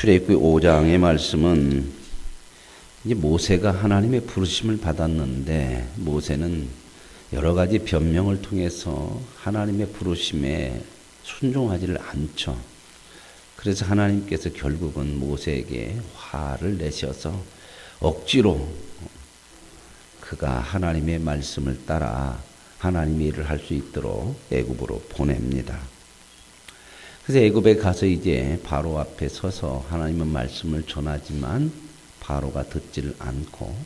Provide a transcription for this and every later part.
출애굽기 5장의 말씀은 이제 모세가 하나님의 부르심을 받았는데 모세는 여러 가지 변명을 통해서 하나님의 부르심에 순종하지를 않죠. 그래서 하나님께서 결국은 모세에게 화를 내셔서 억지로 그가 하나님의 말씀을 따라 하나님의 일을 할 수 있도록 애굽으로 보냅니다. 그래서 애굽에 가서 이제 바로 앞에 서서 하나님의 말씀을 전하지만 바로가 듣지를 않고,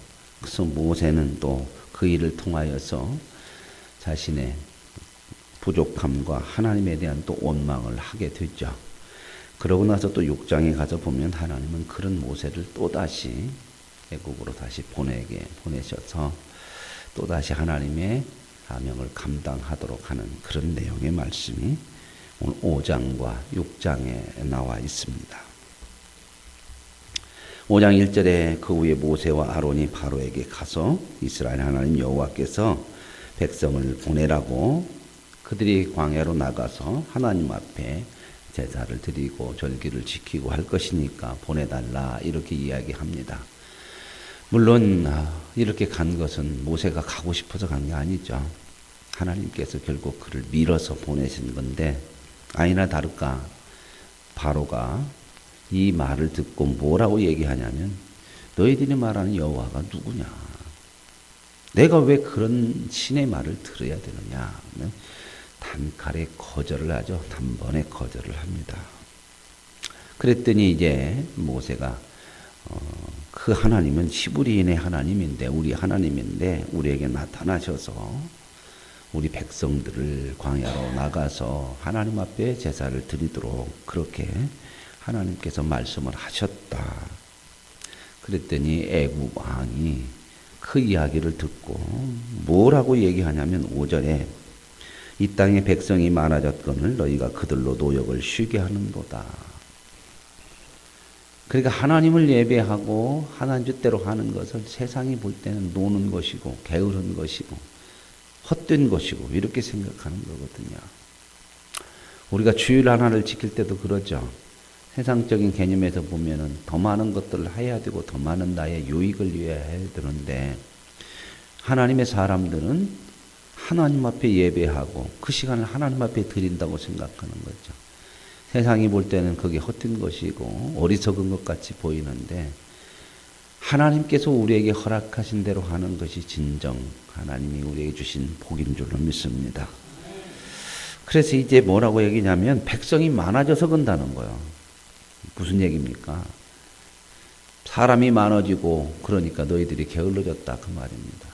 그래서 모세는 또 그 일을 통하여서 자신의 부족함과 하나님에 대한 또 원망을 하게 되죠. 그러고 나서 또 6장에 가서 보면 하나님은 그런 모세를 또다시 애국으로 다시 보내셔서 또다시 하나님의 사명을 감당하도록 하는 그런 내용의 말씀이 오늘 5장과 6장에 나와 있습니다. 5장 1절에 그 후에 모세와 아론이 바로에게 가서 이스라엘 하나님 여호와께서 백성을 보내라고, 그들이 광야로 나가서 하나님 앞에 제사를 드리고 절기를 지키고 할 것이니까 보내달라, 이렇게 이야기합니다. 물론 이렇게 간 것은 모세가 가고 싶어서 간 게 아니죠. 하나님께서 결국 그를 밀어서 보내신 건데, 아니나 다를까 바로가 이 말을 듣고 뭐라고 얘기하냐면, 너희들이 말하는 여호와가 누구냐? 내가 왜 그런 신의 말을 들어야 되느냐? 단칼에 거절을 하죠. 단번에 거절을 합니다. 그랬더니 이제 모세가 그 하나님은 히브리인의 하나님인데, 우리 하나님인데 우리에게 나타나셔서 우리 백성들을 광야로 나가서 하나님 앞에 제사를 드리도록 그렇게 하나님께서 말씀을 하셨다. 그랬더니 애굽 왕이 그 이야기를 듣고 뭐라고 얘기하냐면 5절에 이 땅에 백성이 많아졌거늘 너희가 그들로 노역을 쉬게 하는도다. 그러니까 하나님을 예배하고 하나님 뜻대로 하는 것을 세상이 볼 때는 노는 것이고 게으른 것이고 헛된 것이고 이렇게 생각하는 거거든요. 우리가 주일 하나를 지킬 때도 그러죠. 세상적인 개념에서 보면은 더 많은 것들을 해야 되고 더 많은 나의 유익을 위해 해야 되는데, 하나님의 사람들은 하나님 앞에 예배하고 그 시간을 하나님 앞에 드린다고 생각하는 거죠. 세상이 볼 때는 그게 헛된 것이고 어리석은 것 같이 보이는데, 하나님께서 우리에게 허락하신 대로 하는 것이 진정 하나님이 우리에게 주신 복인 줄로 믿습니다. 그래서 이제 뭐라고 얘기냐면 백성이 많아져서 그런다는 거예요. 무슨 얘기입니까? 사람이 많아지고 그러니까 너희들이 게을러졌다, 그 말입니다.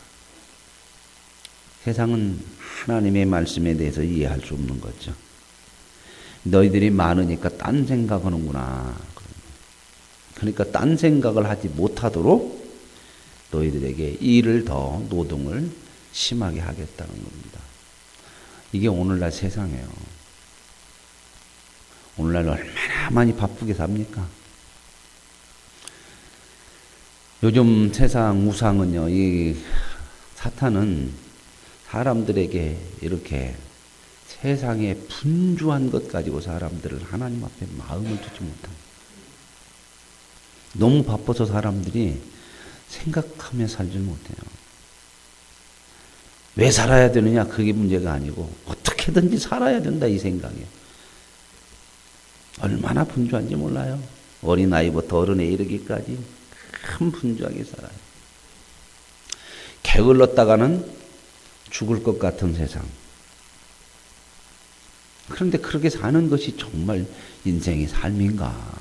세상은 하나님의 말씀에 대해서 이해할 수 없는 거죠. 너희들이 많으니까 딴 생각하는구나. 그러니까 딴 생각을 하지 못하도록 너희들에게 일을 더 노동을 심하게 하겠다는 겁니다. 이게 오늘날 세상이에요. 오늘날 얼마나 많이 바쁘게 삽니까? 요즘 세상 우상은요, 이 사탄은 사람들에게 이렇게 세상에 분주한 것 가지고 사람들을 하나님 앞에 마음을 두지 못합니다. 너무 바빠서 사람들이 생각하며 살지 못해요. 왜 살아야 되느냐, 그게 문제가 아니고 어떻게든지 살아야 된다, 이 생각이에요. 얼마나 분주한지 몰라요. 어린아이부터 어른에 이르기까지 큰 분주하게 살아요. 게을렀다가는 죽을 것 같은 세상. 그런데 그렇게 사는 것이 정말 인생의 삶인가?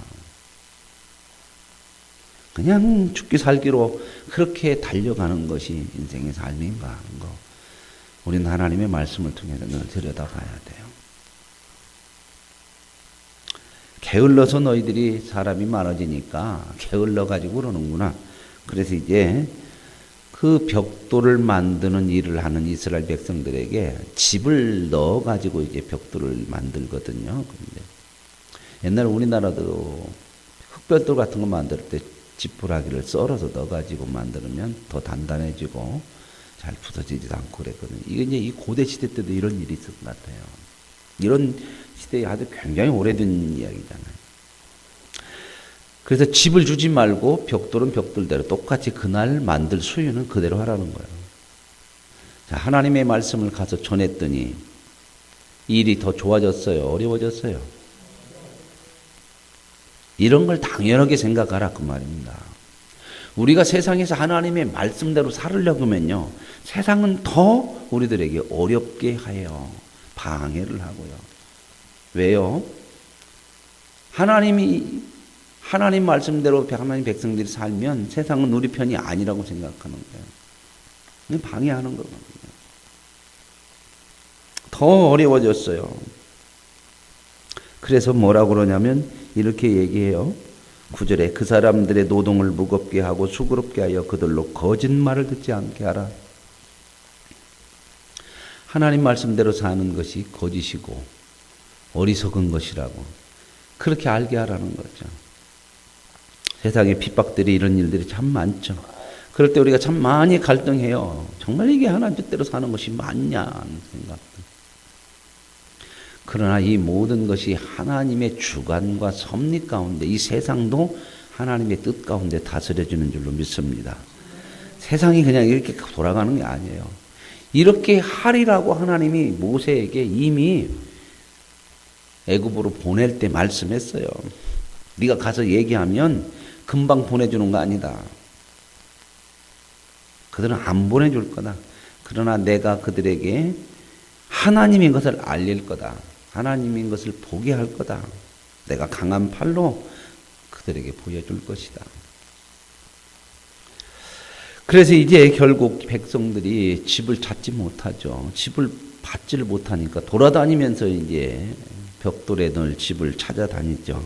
그냥 죽기 살기로 그렇게 달려가는 것이 인생의 삶인가 하는 거, 우리는 하나님의 말씀을 통해서 늘 들여다봐야 돼요. 게을러서 너희들이 사람이 많아지니까 게을러가지고 그러는구나. 그래서 이제 그 벽돌을 만드는 일을 하는 이스라엘 백성들에게 집을 넣어가지고 이제 벽돌을 만들거든요. 근데 옛날 우리나라도 흙벽돌 같은 거 만들 때 지푸라기를 썰어서 넣어가지고 만들면 더 단단해지고 잘 부서지지도 않고 그랬거든요. 이게 이제 이 고대 시대 때도 이런 일이 있었던 것 같아요. 이런 시대에 아주 굉장히 오래된 이야기잖아요. 그래서 집을 주지 말고 벽돌은 벽돌대로 똑같이 그날 만들 수유는 그대로 하라는 거예요. 자, 하나님의 말씀을 가서 전했더니 일이 더 좋아졌어요? 어려워졌어요? 이런 걸 당연하게 생각하라 그 말입니다. 우리가 세상에서 하나님의 말씀대로 살으려고 하면요, 세상은 더 우리들에게 어렵게 해요. 방해를 하고요. 왜요? 하나님 말씀대로 하나님 백성들이 살면 세상은 우리 편이 아니라고 생각하는 거예요. 방해하는 거거든요. 더 어려워졌어요. 그래서 뭐라고 그러냐면 이렇게 얘기해요. 9절에 그 사람들의 노동을 무겁게 하고 수고롭게 하여 그들로 거짓말을 듣지 않게 하라. 하나님 말씀대로 사는 것이 거짓이고 어리석은 것이라고 그렇게 알게 하라는 거죠. 세상에 핍박들이 이런 일들이 참 많죠. 그럴 때 우리가 참 많이 갈등해요. 정말 이게 하나님 뜻대로 사는 것이 맞냐 하는 생각들. 그러나 이 모든 것이 하나님의 주관과 섭리 가운데 이 세상도 하나님의 뜻 가운데 다스려지는 줄로 믿습니다. 세상이 그냥 이렇게 돌아가는 게 아니에요. 이렇게 하리라고 하나님이 모세에게 이미 애굽으로 보낼 때 말씀했어요. 네가 가서 얘기하면 금방 보내주는 거 아니다. 그들은 안 보내줄 거다. 그러나 내가 그들에게 하나님인 것을 알릴 거다. 하나님인 것을 보게 할 거다. 내가 강한 팔로 그들에게 보여줄 것이다. 그래서 이제 결국 백성들이 집을 찾지 못하죠. 집을 받지를 못하니까 돌아다니면서 이제 벽돌에 넣을 집을 찾아다니죠.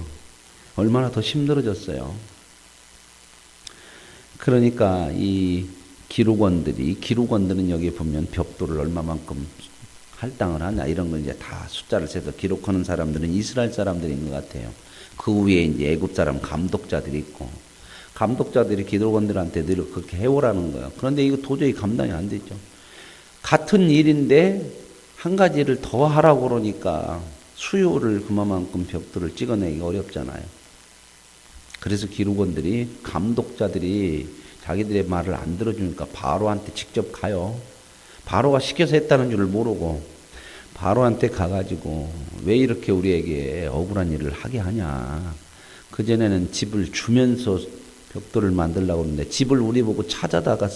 얼마나 더 힘들어졌어요. 그러니까 이 기록원들은 여기 보면 벽돌을 얼마만큼 할당을 하냐 이런 걸 이제 다 숫자를 세서 기록하는 사람들은 이스라엘 사람들인 것 같아요. 그 위에 이제 애굽 사람 감독자들이 있고 감독자들이 기록원들한테 늘 그렇게 해오라는 거예요. 그런데 이거 도저히 감당이 안 되죠. 같은 일인데 한 가지를 더 하라고 그러니까 수요를 그만큼 벽돌을 찍어내기 어렵잖아요. 그래서 기록원들이 감독자들이 자기들의 말을 안 들어주니까 바로한테 직접 가요. 바로가 시켜서 했다는 줄을 모르고 바로한테 가가지고 왜 이렇게 우리에게 억울한 일을 하게 하냐. 그전에는 집을 주면서 벽돌을 만들려고 했는데 집을 우리 보고 찾아다가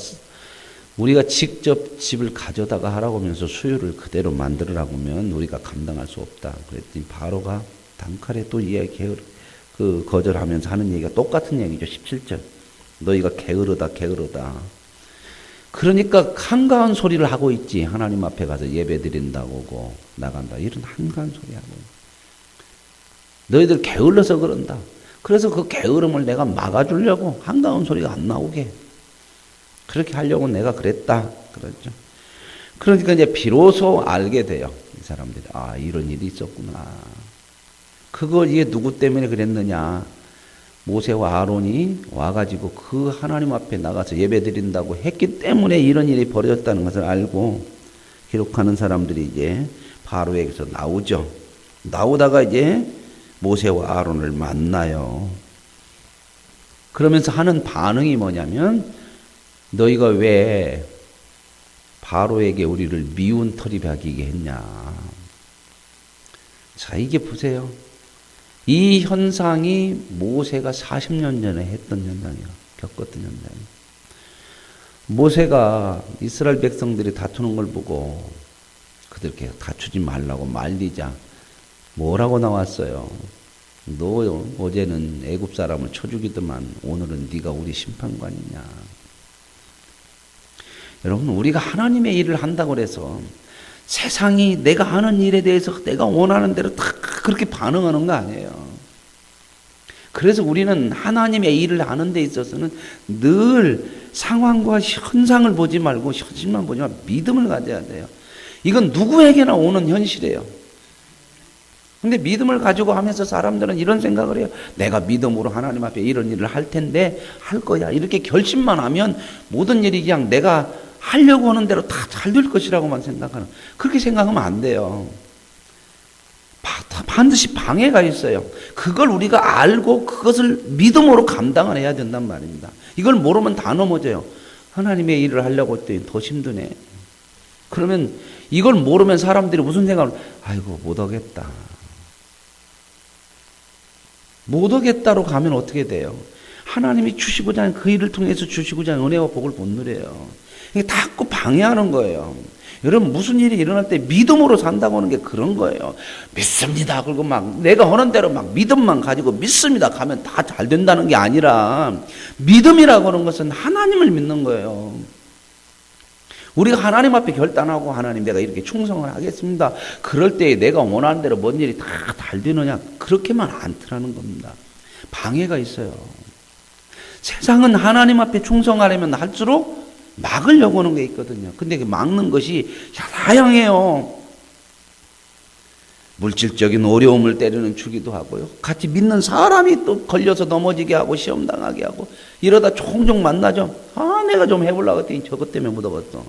우리가 직접 집을 가져다가 하라고 하면서 수요를 그대로 만들으라고 하면 우리가 감당할 수 없다. 그랬더니 바로가 단칼에 또 거절하면서 하는 얘기가 똑같은 얘기죠. 17절. 너희가 게으르다. 그러니까 한가한 소리를 하고 있지. 하나님 앞에 가서 예배 드린다고 하고 나간다. 이런 한가한 소리 하고. 너희들 게을러서 그런다. 그래서 그 게으름을 내가 막아주려고 한가한 소리가 안 나오게. 그렇게 하려고 내가 그랬다. 그렇죠. 그러니까 이제 비로소 알게 돼요. 이 사람들이. 아, 이런 일이 있었구나. 그걸 이게 누구 때문에 그랬느냐. 모세와 아론이 와가지고 그 하나님 앞에 나가서 예배 드린다고 했기 때문에 이런 일이 벌어졌다는 것을 알고 기록하는 사람들이 이제 바로에게서 나오죠. 나오다가 이제 모세와 아론을 만나요. 그러면서 하는 반응이 뭐냐면 너희가 왜 바로에게 우리를 미운 털이 박이게 했냐. 자, 이게 보세요. 이 현상이 모세가 40년 전에 했던 현상이에요. 겪었던 현상이에요. 모세가 이스라엘 백성들이 다투는 걸 보고 그들께 다투지 말라고 말리자. 뭐라고 나왔어요? 너 어제는 애굽 사람을 쳐 죽이더만 오늘은 네가 우리 심판관이냐. 여러분, 우리가 하나님의 일을 한다고 해서 세상이 내가 하는 일에 대해서 내가 원하는 대로 다 그렇게 반응하는 거 아니에요. 그래서 우리는 하나님의 일을 하는 데 있어서는 늘 상황과 현상을 보지 말고 현실만 보지 말고 믿음을 가져야 돼요. 이건 누구에게나 오는 현실이에요. 근데 믿음을 가지고 하면서 사람들은 이런 생각을 해요. 내가 믿음으로 하나님 앞에 이런 일을 할 텐데 할 거야. 이렇게 결심만 하면 모든 일이 그냥 내가 하려고 하는 대로 다 잘 될 것이라고만 생각하는. 그렇게 생각하면 안 돼요. 반드시 방해가 있어요. 그걸 우리가 알고 그것을 믿음으로 감당을 해야 된단 말입니다. 이걸 모르면 다 넘어져요. 하나님의 일을 하려고 했더니 더 힘드네. 그러면 이걸 모르면 사람들이 무슨 생각을, 아이고 못하겠다. 못하겠다로 가면 어떻게 돼요? 하나님이 주시고자 하는 그 일을 통해서 주시고자 하는 은혜와 복을 못 누려요. 이게 자꾸 방해하는 거예요. 여러분 무슨 일이 일어날 때 믿음으로 산다고 하는 게 그런 거예요. 믿습니다. 그리고 막 내가 하는 대로 막 믿음만 가지고 믿습니다 가면 다 잘 된다는 게 아니라, 믿음이라고 하는 것은 하나님을 믿는 거예요. 우리가 하나님 앞에 결단하고, 하나님 내가 이렇게 충성을 하겠습니다. 그럴 때 내가 원하는 대로 뭔 일이 다 잘 되느냐, 그렇게만 않더라는 겁니다. 방해가 있어요. 세상은 하나님 앞에 충성하려면 할수록 막으려고 하는 게 있거든요. 근데 그 막는 것이 다양해요. 물질적인 어려움을 때리는 주기도 하고요. 같이 믿는 사람이 또 걸려서 넘어지게 하고 시험 당하게 하고, 이러다 종종 만나죠. 내가 좀 해보려고 했더니 저것 때문에 묻어갔어.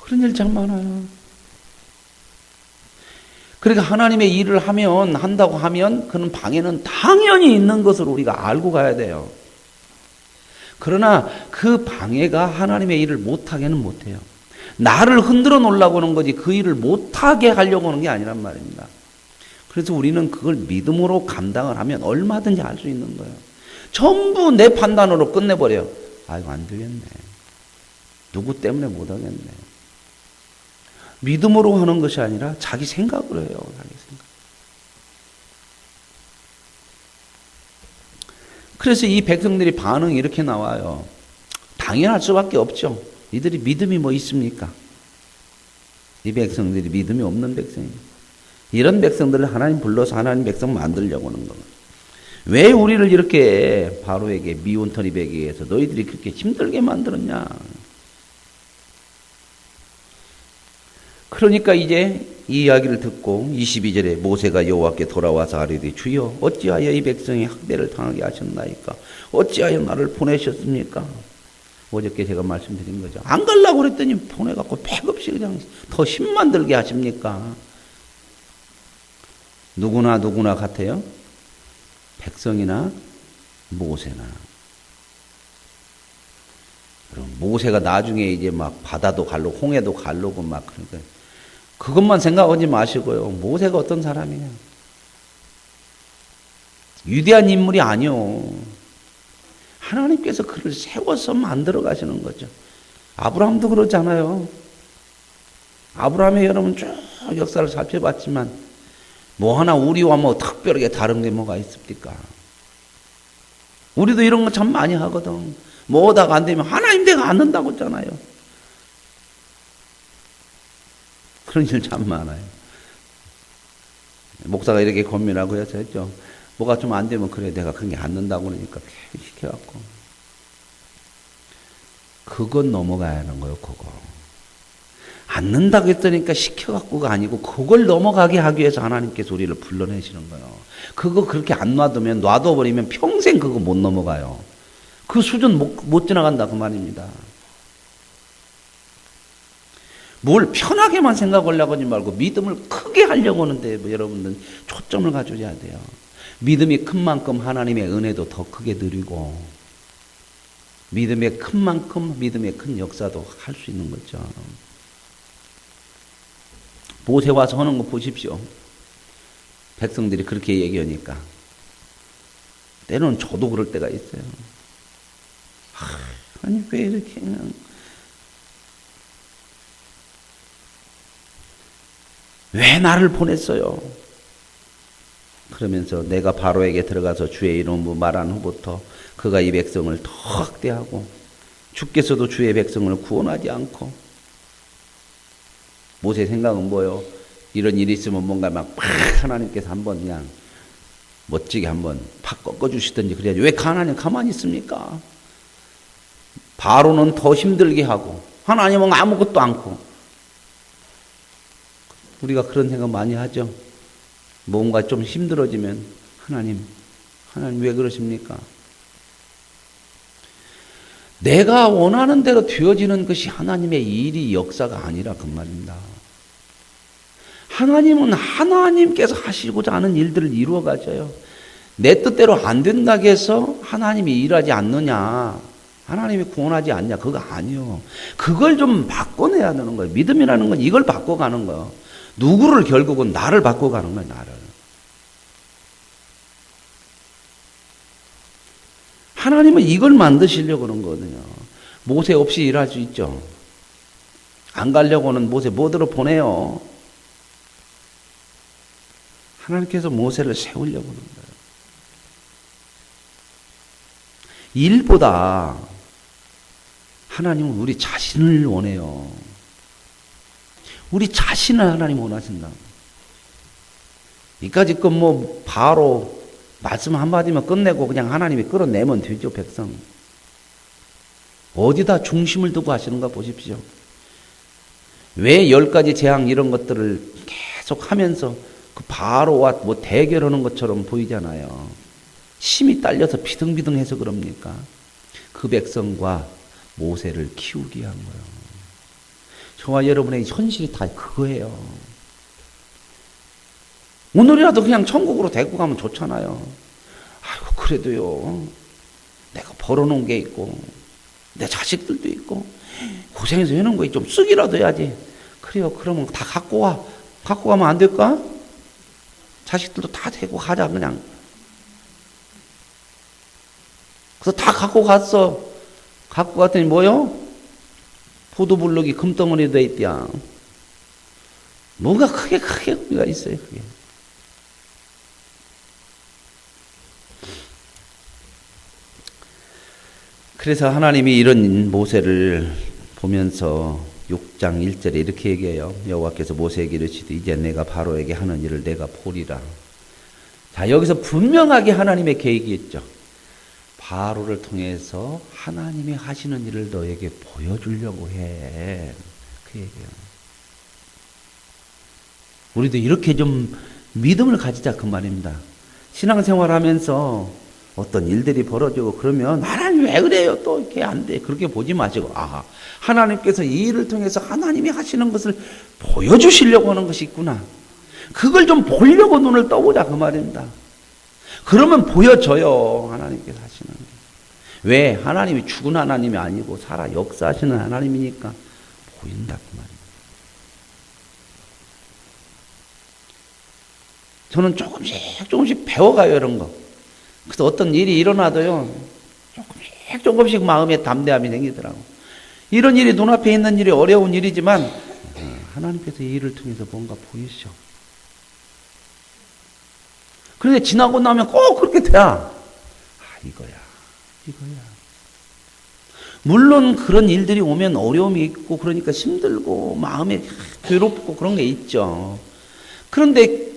그런 일 참 많아요. 그러니까 하나님의 일을 한다고 하면 그는 방해는 당연히 있는 것을 우리가 알고 가야 돼요. 그러나 그 방해가 하나님의 일을 못하게는 못해요. 나를 흔들어 놓으려고 하는 거지 그 일을 못하게 하려고 하는 게 아니란 말입니다. 그래서 우리는 그걸 믿음으로 감당을 하면 얼마든지 할 수 있는 거예요. 전부 내 판단으로 끝내버려요. 이거 안 되겠네. 누구 때문에 못하겠네. 믿음으로 하는 것이 아니라 자기 생각으로 해요. 자기 생각. 그래서 이 백성들이 반응이 이렇게 나와요. 당연할 수밖에 없죠. 이들이 믿음이 뭐 있습니까? 이 백성들이 믿음이 없는 백성입니다. 이런 백성들을 하나님 불러서 하나님 백성 만들려고 하는 겁니다. 왜 우리를 이렇게 바로에게 미운털이 베게 해서 너희들이 그렇게 힘들게 만들었냐? 그러니까 이제 이 이야기를 듣고 22절에 모세가 여호와께 돌아와서 아뢰되 주여 어찌하여 이 백성이 학대를 당하게 하셨나이까? 어찌하여 나를 보내셨습니까? 어저께 제가 말씀드린 거죠. 안 가려고 그랬더니 보내갖고 패급시 그냥 더 힘만 들게 하십니까? 누구나 같아요. 백성이나 모세나. 그럼 모세가 나중에 이제 막 바다도 갈르고 홍해도 갈르고 막 그러니까 그것만 생각하지 마시고요. 모세가 어떤 사람이에요? 위대한 인물이 아니요. 하나님께서 그를 세워서 만들어 가시는 거죠. 아브라함도 그렇잖아요. 아브라함의 여러분 쭉 역사를 살펴봤지만 뭐 하나 우리와 뭐 특별하게 다른 게 뭐가 있습니까? 우리도 이런 거 참 많이 하거든. 뭐다가 안 되면 하나님 내가 안 된다고 했잖아요. 그런 일 참 많아요. 목사가 이렇게 고민하고 해서 했죠. 뭐가 좀 안 되면 그래 내가 그런 게 안 된다고 그러니까 시켜갖고. 그건 넘어가야 하는 거예요. 그거. 안 된다고 했으니까 시켜갖고가 아니고 그걸 넘어가게 하기 위해서 하나님께서 우리를 불러내시는 거예요. 그거 그렇게 안 놔두면 놔둬버리면 평생 그거 못 넘어가요. 그 수준 못 지나간다 그 말입니다. 뭘 편하게만 생각하려고 하지 말고 믿음을 크게 하려고 하는데 뭐 여러분들 초점을 가져야 돼요. 믿음이 큰 만큼 하나님의 은혜도 더 크게 누리고 믿음이 큰 만큼 믿음의 큰 역사도 할 수 있는 거죠. 모세 와서 하는 거 보십시오. 백성들이 그렇게 얘기하니까 때로는 저도 그럴 때가 있어요. 아니 왜 이렇게 그냥 왜 나를 보냈어요? 그러면서 내가 바로에게 들어가서 주의 이름으로 말한 후부터 그가 이 백성을 더 학대하고 주께서도 주의 백성을 구원하지 않고. 모세 생각은 뭐요? 이런 일이 있으면 뭔가 막 하나님께서 한번 그냥 멋지게 한번 팍 꺾어주시든지 그래야지. 왜 하나님 가만히 있습니까? 바로는 더 힘들게 하고 하나님은 아무것도 않고. 우리가 그런 생각 많이 하죠. 뭔가 좀 힘들어지면 하나님 왜 그러십니까? 내가 원하는 대로 되어지는 것이 하나님의 일이 역사가 아니라 그 말입니다. 하나님은 하나님께서 하시고자 하는 일들을 이루어 가셔요. 내 뜻대로 안 된다고 해서 하나님이 일하지 않느냐, 하나님이 구원하지 않냐, 그거 아니요. 그걸 좀 바꿔내야 되는 거예요. 믿음이라는 건 이걸 바꿔가는 거예요. 누구를 결국은 나를 바꿔가는 거예요, 나를. 하나님은 이걸 만드시려고 그런 거거든요. 모세 없이 일할 수 있죠. 안 가려고는 모세 뭐대로 보내요. 하나님께서 모세를 세우려고 그러는 거예요. 일보다 하나님은 우리 자신을 원해요. 우리 자신을 하나님 원하신다. 이까짓 건 뭐 바로 말씀 한마디만 끝내고 그냥 하나님이 끌어내면 되죠, 백성. 어디다 중심을 두고 하시는가 보십시오. 왜 10가지 재앙 이런 것들을 계속 하면서 그 바로와 뭐 대결하는 것처럼 보이잖아요. 힘이 딸려서 비등비등해서 그럽니까? 그 백성과 모세를 키우기 위한 거예요. 저와 여러분의 현실이 다 그거예요. 오늘이라도 그냥 천국으로 데리고 가면 좋잖아요. 아이고, 그래도요, 내가 벌어놓은 게 있고, 내 자식들도 있고, 고생해서 해놓은 거 좀 쓰기라도 해야지. 그래요, 그러면 다 갖고 와. 갖고 가면 안 될까? 자식들도 다 데리고 가자, 그냥. 그래서 다 갖고 갔어. 갖고 갔더니 뭐요? 포도블럭이 금덩어리 돼 있대야. 뭔가 크게 의미가 있어요, 그게. 그래서 하나님이 이런 모세를 보면서 6장 1절에 이렇게 얘기해요. 여호와께서 모세에게 이르시되 이제 내가 바로에게 하는 일을 내가 보리라. 자, 여기서 분명하게 하나님의 계획이 있죠. 바로를 통해서 하나님이 하시는 일을 너에게 보여주려고 해. 그 얘기예요. 우리도 이렇게 좀 믿음을 가지자, 그 말입니다. 신앙생활 하면서 어떤 일들이 벌어지고 그러면 하나님 왜 그래요? 또 이렇게 안 돼. 그렇게 보지 마시고, 아, 하나님께서 이 일을 통해서 하나님이 하시는 것을 보여주시려고 하는 것이 있구나. 그걸 좀 보려고 눈을 떠보자, 그 말입니다. 그러면 보여져요, 하나님께서 하시는 게. 왜? 하나님이 죽은 하나님이 아니고 살아 역사하시는 하나님이니까 보인다, 그 말입니다. 저는 조금씩 배워가요, 이런 거. 그래서 어떤 일이 일어나도요, 조금씩 마음에 담대함이 생기더라고. 이런 일이 눈앞에 있는 일이 어려운 일이지만 하나님께서 이 일을 통해서 뭔가 보이시죠. 그런데 지나고 나면 꼭 그렇게 돼야, 아, 이거야. 물론 그런 일들이 오면 어려움이 있고 그러니까 힘들고 마음에 괴롭고 그런 게 있죠. 그런데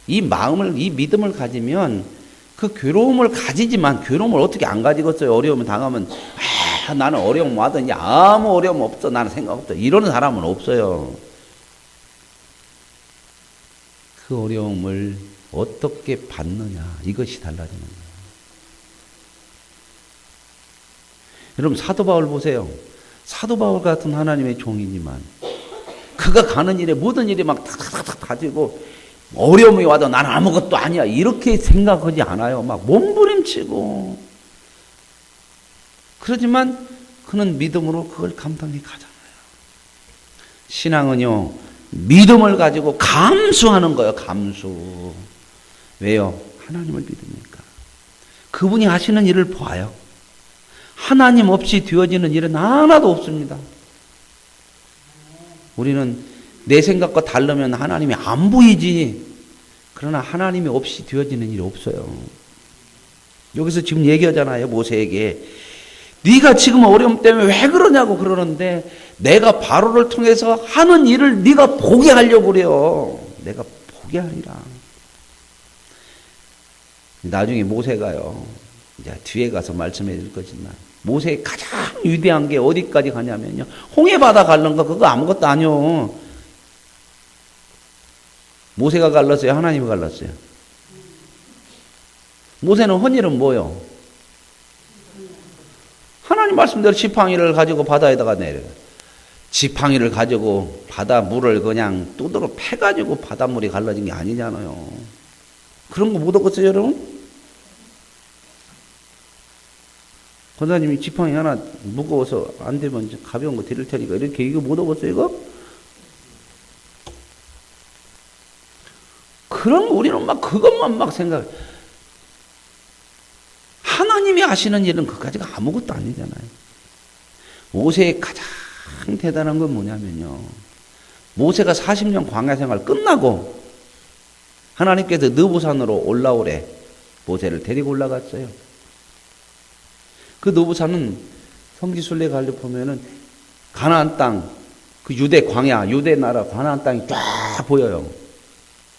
이 마음을, 이 믿음을 가지면 그 괴로움을 가지지만, 괴로움을 어떻게 안 가지겠어요? 어려움을 당하면, 아, 나는 어려움 와더니 아무 어려움 없어, 나는 생각 없어, 이러는 사람은 없어요. 그 어려움을 어떻게 받느냐, 이것이 달라지는 거예요. 여러분, 사도 바울 보세요. 사도 바울 같은 하나님의 종이지만 그가 가는 일에 모든 일이 막 탁탁탁 가지고 어려움이 와도 나는 아무것도 아니야, 이렇게 생각하지 않아요. 막 몸부림치고. 그렇지만 그는 믿음으로 그걸 감당해 가잖아요. 신앙은요, 믿음을 가지고 감수하는 거예요, 감수. 왜요? 하나님을 믿으니까. 그분이 하시는 일을 봐요. 하나님 없이 되어지는 일은 하나도 없습니다. 우리는 내 생각과 다르면 하나님이 안 보이지. 그러나 하나님이 없이 되어지는 일이 없어요. 여기서 지금 얘기하잖아요, 모세에게. 네가 지금 어려움 때문에 왜 그러냐고 그러는데 내가 바로를 통해서 하는 일을 네가 보게 하려고 그래요. 내가 보게 하리라. 나중에 모세가요, 이제 뒤에 가서 말씀해 드릴 거지만, 모세의 가장 위대한 게 어디까지 가냐면요, 홍해바다 갈른 거 그거 아무것도 아니요. 모세가 갈랐어요, 하나님이 갈랐어요? 모세는 한 일은 뭐요? 하나님 말씀대로 지팡이를 가지고 바다에다가 내려요. 지팡이를 가지고 바닷물을 그냥 두드러 패가지고 바닷물이 갈라진 게 아니잖아요. 그런 거 못 얻었어요, 여러분? 권사님이 지팡이 하나 무거워서 안 되면 가벼운 거 드릴 테니까 이렇게 이거 못 얻었어요, 이거? 그럼 우리는 막 그것만 막 생각해. 하나님이 하시는 일은 그까지가 아무것도 아니잖아요. 모세의 가장 대단한 건 뭐냐면요. 모세가 40년 광야 생활 끝나고 하나님께서 느부산으로 올라오래. 모세를 데리고 올라갔어요. 그 느부산은 성지순례 갈려 보면은 가나안 땅, 그 유대 광야, 유대 나라 가나안 땅이 쫙 보여요.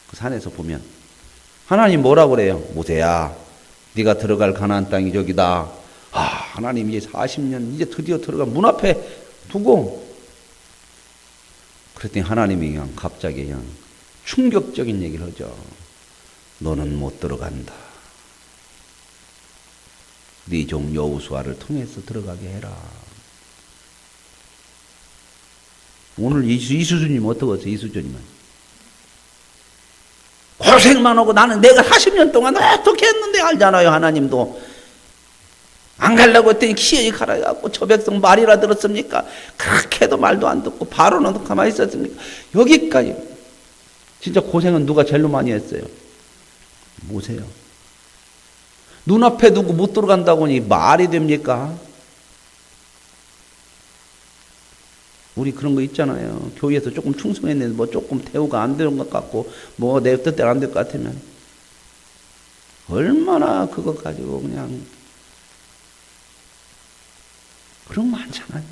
그 산에서 보면 하나님 뭐라고 그래요? 모세야, 네가 들어갈 가나안 땅이 저기다. 하나님 이제 40년 이제 드디어 들어가 문 앞에 두고 그랬더니 하나님이 그냥 갑자기 그냥 충격적인 얘기를 하죠. 너는 못 들어간다. 네 종 여호수아를 통해서 들어가게 해라. 오늘 이 수준이면 어떡하겠어요? 이 수준이면. 고생만 하고 나는 내가 40년 동안 어떻게 했는데 알잖아요. 하나님도. 안 가려고 했더니 기어이 가라 해갖고 저 백성 말이라 들었습니까? 그렇게 해도 말도 안 듣고 바로는 가만히 있었습니까? 여기까지. 진짜 고생은 누가 제일 많이 했어요? 모세요. 눈앞에 두고 못 들어간다고 하니 말이 됩니까? 우리 그런 거 있잖아요. 교회에서 조금 충성했는데 뭐 조금 대우가 안 되는 것 같고 뭐 내 뜻대로 안 될 것 같으면 얼마나 그거 가지고 그냥 그런 거 많잖아요.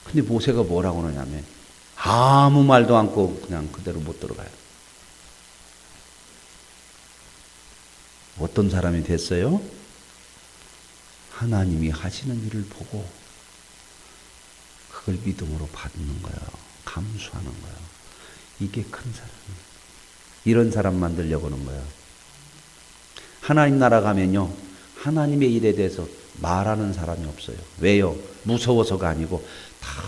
근데 모세가 뭐라고 그러냐면 아무 말도 않고 그냥 그대로 못 들어가요. 어떤 사람이 됐어요? 하나님이 하시는 일을 보고 그걸 믿음으로 받는 거예요. 감수하는 거예요. 이게 큰 사람이에요. 이런 사람 만들려고 하는 거예요. 하나님 나라 가면요. 하나님의 일에 대해서 말하는 사람이 없어요. 왜요? 무서워서가 아니고 다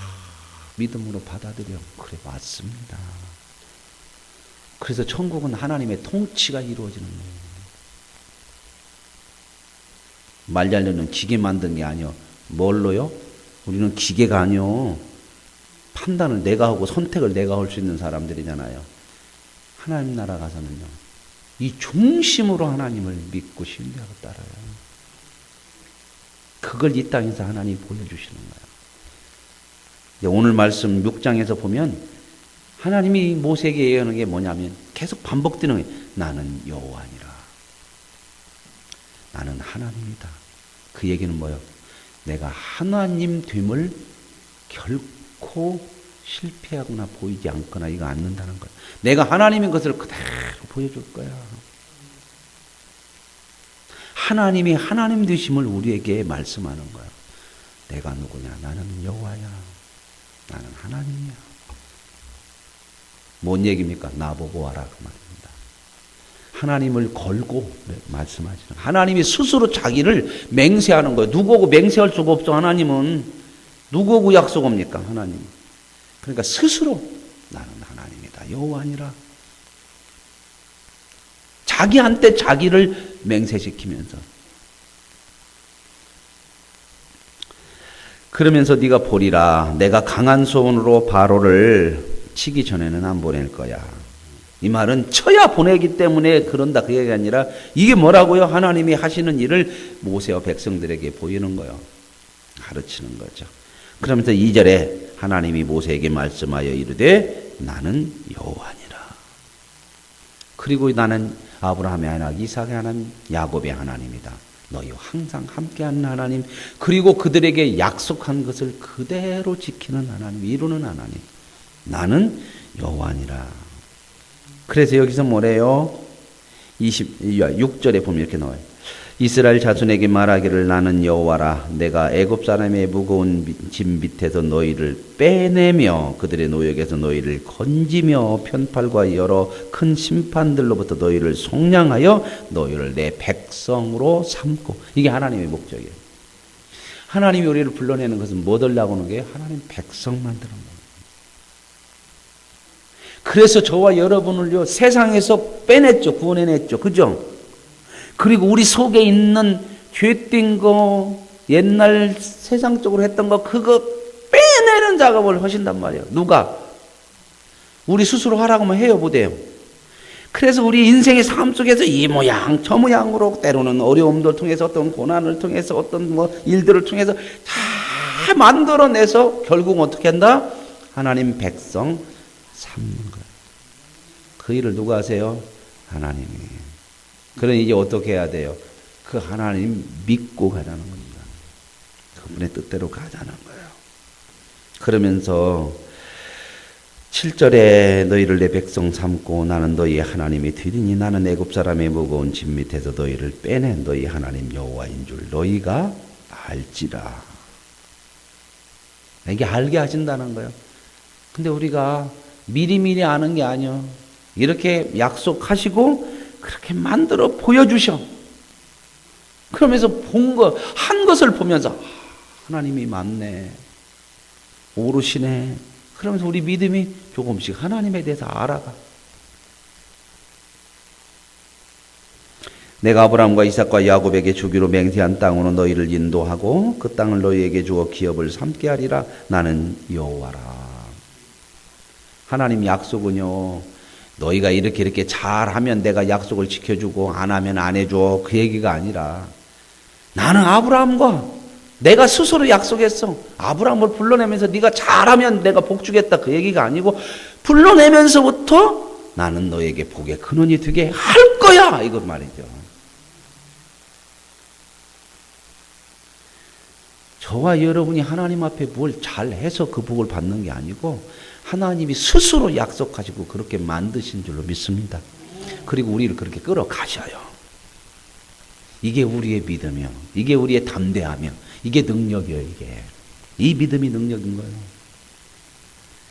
믿음으로 받아들여. 그래 맞습니다. 그래서 천국은 하나님의 통치가 이루어지는 거예요. 말 잘 듣는 기계 만든 게 아니요. 뭘로요? 우리는 기계가 아니요. 판단을 내가 하고 선택을 내가 할 수 있는 사람들이잖아요. 하나님 나라 가서는요. 이 중심으로 하나님을 믿고 신뢰하고 따라요. 그걸 이 땅에서 하나님이 보여주시는 거예요. 오늘 말씀 6장에서 보면 하나님이 모세에게 얘기하는 게 뭐냐면 계속 반복되는 거예요. 나는 여호와니라. 나는 하나님이다. 그 얘기는 뭐예요? 내가 하나님 됨을 결코 실패하거나 보이지 않거나 이거 않는다는 거예요. 내가 하나님인 것을 그대로 보여줄 거야. 하나님이 하나님 되심을 우리에게 말씀하는 거야. 내가 누구냐? 나는 여호와야. 나는 하나님이야. 뭔 얘기입니까? 나보고 와라 그 말입니다. 하나님을 걸고 말씀하시는 하나님이 스스로 자기를 맹세하는 거예요. 누구하고 맹세할 수가 없어. 하나님은 누구하고 약속합니까? 하나님. 그러니까 스스로 나는 하나님이다. 여호와니라. 자기한테 자기를 맹세시키면서 그러면서 네가 보리라. 내가 강한 손으로 바로를 치기 전에는 안 보낼 거야. 이 말은 쳐야 보내기 때문에 그런다 그 얘기가 아니라 이게 뭐라고요? 하나님이 하시는 일을 모세와 백성들에게 보이는 거예요. 가르치는 거죠. 그러면서 2절에 하나님이 모세에게 말씀하여 이르되 나는 여호와니라. 그리고 나는 아브라함의 하나님, 이삭의 하나님, 야곱의 하나님이다. 너희와 항상 함께하는 하나님, 그리고 그들에게 약속한 것을 그대로 지키는 하나님, 이루는 하나님. 나는 여호와니라. 그래서 여기서 뭐래요? 6절에 보면 이렇게 나와요. 이스라엘 자손에게 말하기를 나는 여호와라. 내가 애굽 사람의 무거운 짐 밑에서 너희를 빼내며 그들의 노역에서 너희를 건지며 편팔과 여러 큰 심판들로부터 너희를 속량하여 너희를 내 백성으로 삼고. 이게 하나님의 목적이에요. 하나님이 우리를 불러내는 것은 뭐 하려고 하는 거예요? 하나님 백성 만드는 거예요. 그래서 저와 여러분을요, 세상에서 빼냈죠. 구원해냈죠. 그죠? 그리고 우리 속에 있는 죄된 거, 옛날 세상적으로 했던 거, 그거 빼내는 작업을 하신단 말이에요. 누가? 우리 스스로 하라고 하면 해요, 못해요? 그래서 우리 인생의 삶 속에서 이 모양, 저 모양으로 때로는 어려움들 통해서 어떤 고난을 통해서 어떤 일들을 통해서 다 만들어내서 결국 어떻게 한다? 하나님 백성 삼는 거예요. 그 일을 누가 하세요? 하나님이. 그러니 이제 어떻게 해야 돼요? 그 하나님 믿고 가자는 겁니다. 그분의 뜻대로 가자는 거예요. 그러면서 7절에 너희를 내 백성 삼고 나는 너희의 하나님이 되리니 나는 애굽 사람의 무거운 짐 밑에서 너희를 빼낸 너희 하나님 여호와인 줄 너희가 알지라. 이게 알게 하신다는 거예요. 근데 우리가 미리미리 아는 게 아니요. 이렇게 약속하시고 그렇게 만들어 보여주셔. 그러면서 한 것을 보면서 하나님이 맞네. 오르시네. 그러면서 우리 믿음이 조금씩 하나님에 대해서 알아가. 내가 아브라함과 이삭과 야곱에게 주기로 맹세한 땅으로 너희를 인도하고 그 땅을 너희에게 주어 기업을 삼게 하리라. 나는 여호와라. 하나님 약속은요, 너희가 이렇게 잘하면 내가 약속을 지켜주고 안 하면 안 해줘, 그 얘기가 아니라 나는 아브라함과 내가 스스로 약속했어. 아브라함을 불러내면서 네가 잘하면 내가 복 주겠다, 그 얘기가 아니고 불러내면서부터 나는 너에게 복의 근원이 되게 할 거야, 이것 말이죠. 저와 여러분이 하나님 앞에 뭘 잘해서 그 복을 받는 게 아니고 하나님이 스스로 약속하시고 그렇게 만드신 줄로 믿습니다. 그리고 우리를 그렇게 끌어가셔요. 이게 우리의 믿음이요. 이게 우리의 담대함이요. 이게 능력이에요. 이 믿음이 능력인 거예요.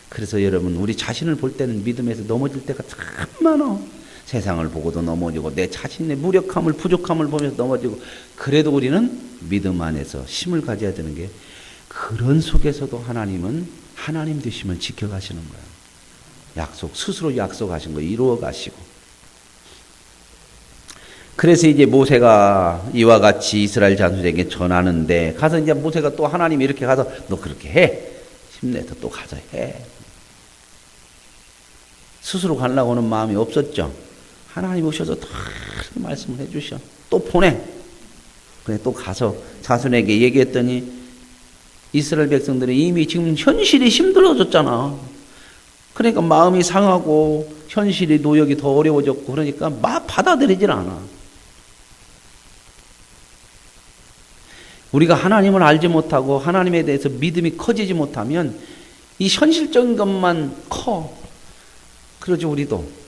그래서 여러분, 우리 자신을 볼 때는 믿음에서 넘어질 때가 참 많아. 세상을 보고도 넘어지고 내 자신의 무력함을, 부족함을 보면서 넘어지고, 그래도 우리는 믿음 안에서 힘을 가져야 되는 게, 그런 속에서도 하나님은 하나님 되시면 지켜가시는 거예요. 약속, 스스로 약속하신 거 이루어 가시고. 그래서 이제 모세가 이와 같이 이스라엘 자손에게 전하는데, 가서 이제 모세가 또 하나님이 이렇게 가서 너 그렇게 해. 힘내서 또 가서 해. 스스로 가려고 하는 마음이 없었죠. 하나님 오셔서 다 말씀을 해주셔. 또 보내. 그래 또 가서 자손에게 얘기했더니 이스라엘 백성들이 이미 지금 현실이 힘들어졌잖아. 그러니까 마음이 상하고 현실이 노역이 더 어려워졌고 그러니까 막 받아들이질 않아. 우리가 하나님을 알지 못하고 하나님에 대해서 믿음이 커지지 못하면 이 현실적인 것만 커. 그러죠, 우리도.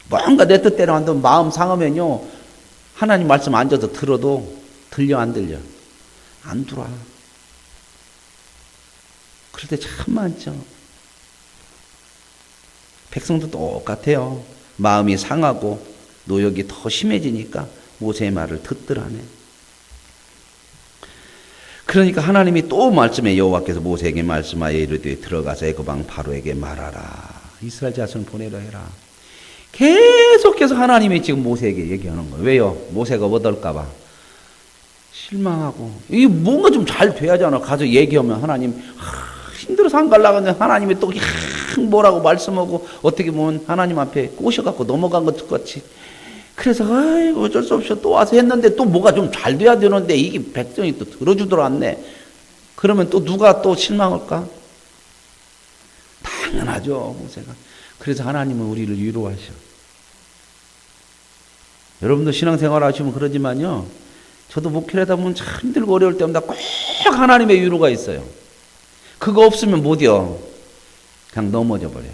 뭔가 내 뜻대로 안 되면 마음 상하면요, 하나님 말씀 앉아서 들어도 들려 안 들려? 안 들어와. 그럴 때 참 많죠. 백성도 똑같아요. 마음이 상하고 노역이 더 심해지니까 모세의 말을 듣더라네. 그러니까 하나님이 또 말씀에 여호와께서 모세에게 말씀하여 이르되 들어가서 애굽 왕 바로에게 말하라. 이스라엘 자손을 보내라 해라. 계속해서 하나님이 지금 모세에게 얘기하는 거예요. 왜요? 모세가 어떨까 봐. 실망하고. 이게 뭔가 좀 잘 돼야잖아. 가서 얘기하면 하나님 힘들어서 안 가려고 하는데 하나님이 또 뭐라고 말씀하고 어떻게 보면 하나님 앞에 꼬셔갖고 넘어간 것 같이. 그래서 어쩔 수 없이 또 와서 했는데 또 뭐가 좀 잘 돼야 되는데 이게 백성이 또 들어주더라 않네. 그러면 또 누가 또 실망할까? 당연하죠, 모세가. 그래서 하나님은 우리를 위로하셔. 여러분도 신앙생활 하시면 그러지만요, 저도 목회를 하다 보면 참 힘들고 어려울 때마다 꼭 하나님의 위로가 있어요. 그거 없으면 못이요. 그냥 넘어져 버려요.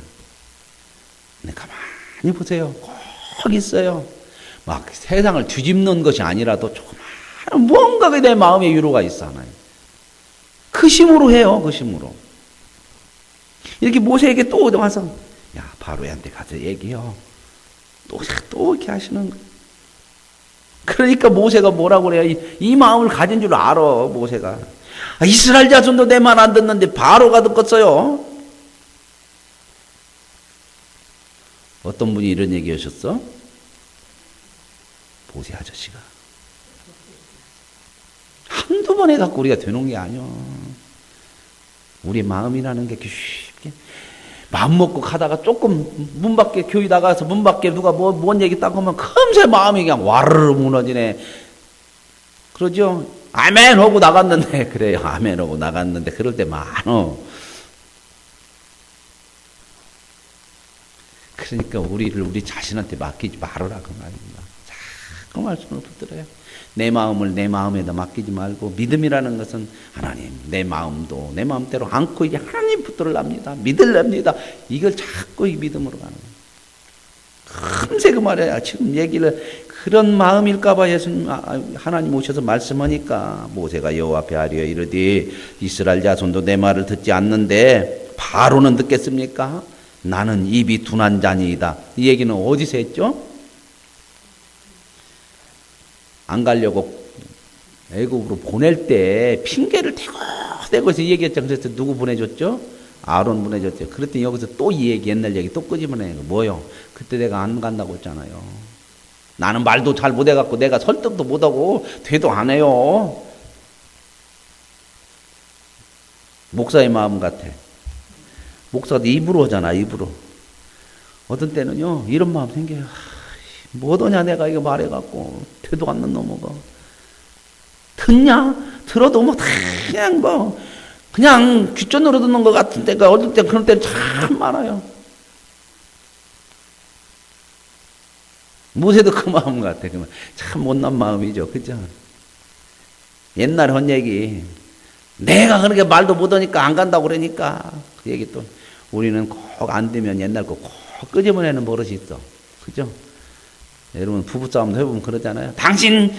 근데 가만히 보세요. 꼭 있어요. 막 세상을 뒤집는 것이 아니라도 조그마한 무언가 내 마음의 위로가 있어, 하나님. 그 힘으로 해요, 그 힘으로. 이렇게 모세에게 또 와서, 야, 바로한테 가서 얘기해요. 또 이렇게 하시는 거예요. 그러니까 모세가 뭐라고 그래요? 이 마음을 가진 줄 알아, 모세가. 이스라엘 자손도 내 말 안 듣는데 바로가 듣겠어요? 어떤 분이 이런 얘기 하셨어? 모세 아저씨가. 한두 번 해갖고 우리가 되는 게 아니야. 우리 마음이라는 게 쉽게 마음 먹고 가다가 조금 문 밖에 교회 나가서 문 밖에 누가 뭔 얘기 딱 하면 금세 마음이 그냥 와르르 무너지네. 그러죠? 아멘 하고 나갔는데 그래요. 아멘 하고 나갔는데 그럴 때 많어. 그러니까 우리 자신한테 맡기지 말으라 그 말입니다. 자꾸 말씀을 붙들어요. 내 마음을 내 마음에다 맡기지 말고 믿음이라는 것은 하나님 내 마음도 내 마음대로 않고 이제 하나님 붙들랍니다. 믿으랍니다. 이걸 자꾸 이 믿음으로 가는 거예요. 금세 그 말이야. 지금 얘기를 그런 마음일까 봐 예수님 하나님 오셔서 말씀하니까 모세가 여호와 앞에 아뢰어 이르되 이스라엘 자손도 내 말을 듣지 않는데 바로는 듣겠습니까? 나는 입이 둔한 자니이다. 이 얘기는 어디서 했죠? 안 가려고 애굽으로 보낼 때 핑계를 대고 해서 얘기했죠. 그래서 누구 보내줬죠? 아론 보내줬죠. 그랬더니 여기서 또 이 얘기 옛날 얘기 또 끄집어내는 거 뭐요? 그때 내가 안 간다고 했잖아요. 나는 말도 잘 못해갖고 내가 설득도 못하고 되도 안 해요. 목사의 마음 같아. 목사도 입으로 하잖아. 입으로. 어떤 때는요 이런 마음 생겨요. 뭐더냐 내가 이거 말해갖고 되도 않는 놈어가 듣냐? 들어도 뭐 그냥 귓전으로 듣는 것 같은 때가 어떨 때 그런 때는 참 많아요. 모세도 그 마음 같아. 참 못난 마음이죠. 그죠? 옛날 한 얘기 내가 그렇게 말도 못하니까 안 간다고 그러니까 그 얘기 또 우리는 꼭 안 되면 옛날 거 꼭 끄집어내는 버릇이 있어. 그죠? 여러분 부부싸움도 해보면 그러잖아요. 당신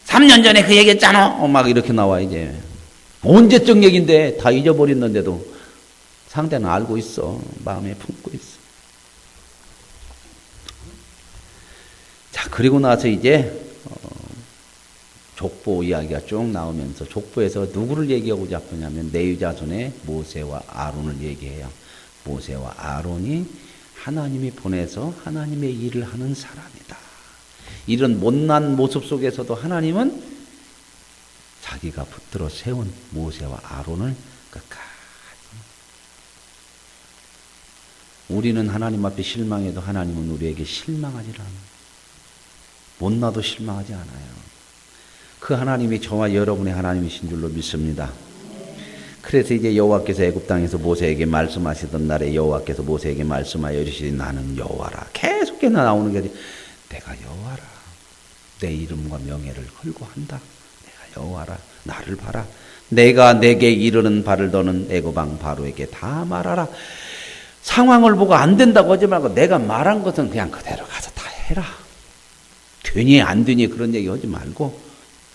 3년 전에 그 얘기했잖아. 막 이렇게 나와 이제. 언제적 얘기인데 다 잊어버렸는데도 상대는 알고 있어. 마음에 품고 있어. 자 그리고 나서 이제 족보 이야기가 쭉 나오면서 족보에서 누구를 얘기하고자 하냐면 레위 자손의 모세와 아론을 얘기해요. 모세와 아론이 하나님이 보내서 하나님의 일을 하는 사람이다. 이런 못난 모습 속에서도 하나님은 자기가 붙들어 세운 모세와 아론을 끝까지. 우리는 하나님 앞에 실망해도 하나님은 우리에게 실망하지 않아요. 못나도 실망하지 않아요. 그 하나님이 저와 여러분의 하나님이신 줄로 믿습니다. 그래서 이제 여호와께서 애굽 땅에서 모세에게 말씀하시던 날에 여호와께서 모세에게 말씀하여 이르시되 나는 여호와라. 계속해서 나오는 게 내가 여호와라. 내 이름과 명예를 걸고 한다. 내가 여호와라. 나를 봐라. 내가 내게 이르는 바를 너는 애굽 왕 바로에게 다 말하라. 상황을 보고 안 된다고 하지 말고 내가 말한 것은 그냥 그대로 가서 다 해라. 되니 안 되니 그런 얘기 하지 말고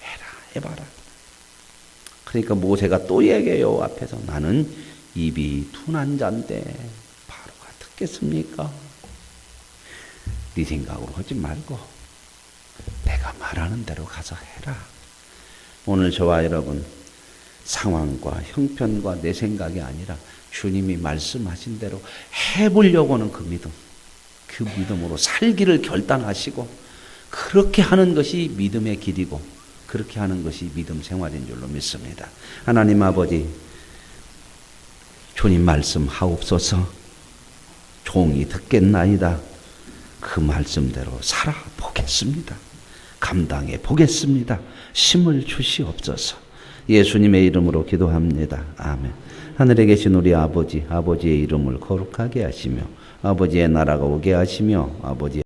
해라. 해봐라. 그러니까 모세가 또 얘기해요. 앞에서 나는 입이 둔한 자인데 바로가 듣겠습니까? 네 생각으로 하지 말고 내가 말하는 대로 가서 해라. 오늘 저와 여러분 상황과 형편과 내 생각이 아니라 주님이 말씀하신 대로 해보려고 하는 그 믿음, 그 믿음으로 살기를 결단하시고 그렇게 하는 것이 믿음의 길이고 그렇게 하는 것이 믿음 생활인 줄로 믿습니다. 하나님 아버지, 주님 말씀하옵소서. 종이 듣겠나이다. 그 말씀대로 살아보겠습니다. 감당해 보겠습니다. 힘을 주시옵소서. 예수님의 이름으로 기도합니다. 아멘. 하늘에 계신 우리 아버지, 아버지의 이름을 거룩하게 하시며 아버지의 나라가 오게 하시며 아버지의